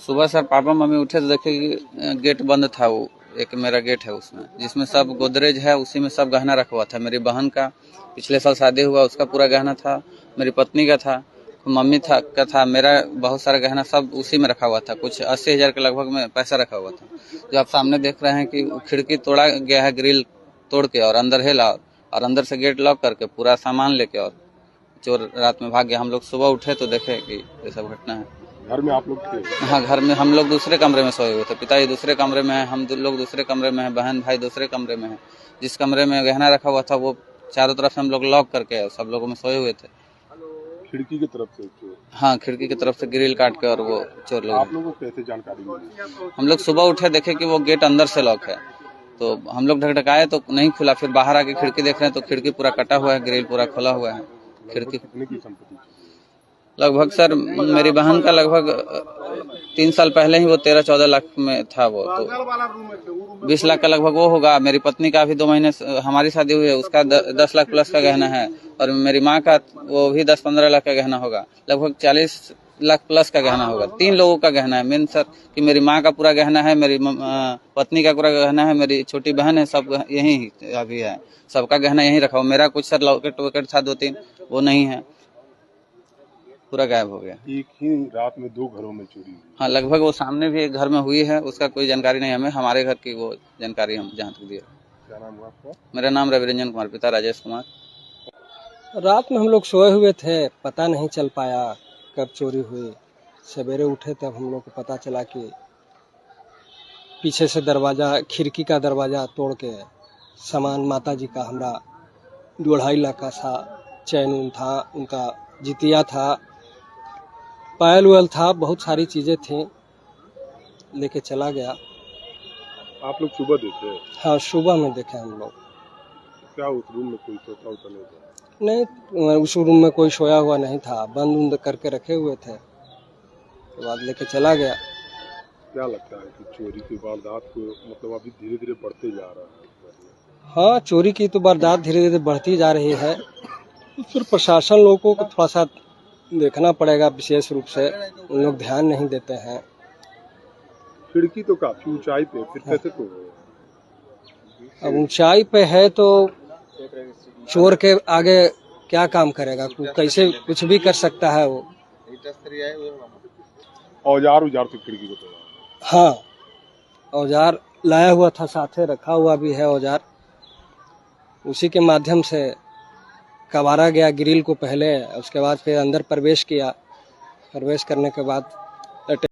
सुबह sir papa mummy उठे तो देखे कि गेट बंद था। वो एक मेरा गेट है उसमें, जिसमें सब गोदरेज है, उसी में सब गहना रखा हुआ था। मेरी बहन का पिछले साल शादी हुआ, उसका पूरा गहना था, मेरी पत्नी का था, मम्मी था, मेरा बहुत सारा गहना सब उसी में रखा हुआ था। कुछ 80,000 के लगभग में पैसा रखा हुआ था। जो आप सामने देख रहे हैं कि खिड़की तोड़ा गया है, ग्रिल तोड़ के, और अंदर है और अंदर से गेट लॉक करके पूरा सामान लेके और चोर रात में भाग गया। हम लोग सुबह उठे तो देखे कि ये सब घटना है। घर में आप लोग थे? हाँ, घर में हम लोग दूसरे कमरे में सोए हुए थे। पिताजी दूसरे कमरे में है, हम लोग दूसरे कमरे में है, बहन भाई दूसरे कमरे में है। जिस कमरे में गहना रखा हुआ था वो चारों तरफ से हम लोग लॉक करके सब लोगों में सोए हुए थे। खिड़की की तरफ से चोर? हाँ, खिड़की की तरफ से ग्रिल काट के और वो चोर लोग। आप लोगों को कैसे जानकारी मिली? हम लोग सुबह उठे देखे कि वो गेट अंदर से लॉक है, तो हम लोग ढकढकाए तो नहीं खुला। फिर बाहर आके खिड़की देख रहे हैं तो खिड़की पूरा कटा हुआ है, ग्रिल पूरा खुला हुआ है। खिड़की कितने की संपत्ति? लगभग सर मेरी बहन का लगभग 3 साल पहले ही वो 13-14 लाख में था। वो तो 20 लाख का लगभग वो होगा। मेरी पत्नी का अभी 2 महीने हमारी शादी हुई है, उसका 10 लाख प्लस का गहना है। और मेरी माँ का वो भी 10-15 लाख का गहना होगा। लगभग 40 लाख प्लस का गहना होगा। 3 लोगों का गहना है। मेन सर कि मेरी माँ का पूरा गहना है, मेरी पत्नी का पूरा गहना है, मेरी छोटी बहन है, सब यही अभी है। सबका गहना यहीं रखा हुआ। मेरा कुछ सर लॉकेट वॉकेट था 2-3, वो नहीं है, पूरा गायब हो गया। एक ही रात में 2 घरों में चोरी हुई? हाँ, लगभग वो सामने भी एक घर में हुई है, उसका कोई जानकारी नहीं हमें। हमारे घर की वो जानकारी हम जहाँ तक दिए। क्या नाम हुआ आपका? मेरा नाम रविरंजन कुमार, पिता राजेश कुमार। रात में हम लोग सोए हुए थे, पता नहीं चल पाया कब चोरी हुई। सवेरे उठे तब हम लोग को पता चला कि पीछे से दरवाज़ा, खिड़की का दरवाज़ा तोड़ के सामान माता जी का हमरा 2.5 लाख का था, चैन उन था, उनका जितिया था, पायल उयल था, बहुत सारी चीज़ें थी, लेके चला गया। आप लोग सुबह देखे? हाँ, सुबह में देखे हम लोग। क्या उस रूम में कोई सोता होता नहीं था? नहीं, उस रूम में कोई सोया हुआ नहीं था, बंद उंद करके रखे हुए थे। उसके बाद लेके चला गया। क्या लगता है कि चोरी की वारदात को मतलब अभी धीरे धीरे बढ़ते जा रहा है? हाँ, चोरी की तो वारदात धीरे धीरे बढ़ती जा रही है। फिर प्रशासन लोगों को थोड़ा सा देखना पड़ेगा, विशेष रूप से उन लोग ध्यान नहीं देते हैं। खिड़की तो काफी ऊंचाई पे, फिर कैसे तोड़े? अब ऊंचाई पे है तो चोर के आगे क्या काम करेगा, कैसे कुछ भी कर सकता है वो। औजार तो खिड़की को तोड़ा? हाँ, औजार लाया हुआ था, साथे रखा हुआ भी है औजार। उसी के माध्यम से कबारा गया ग्रिल को पहले, उसके बाद फिर अंदर प्रवेश किया। प्रवेश करने के बाद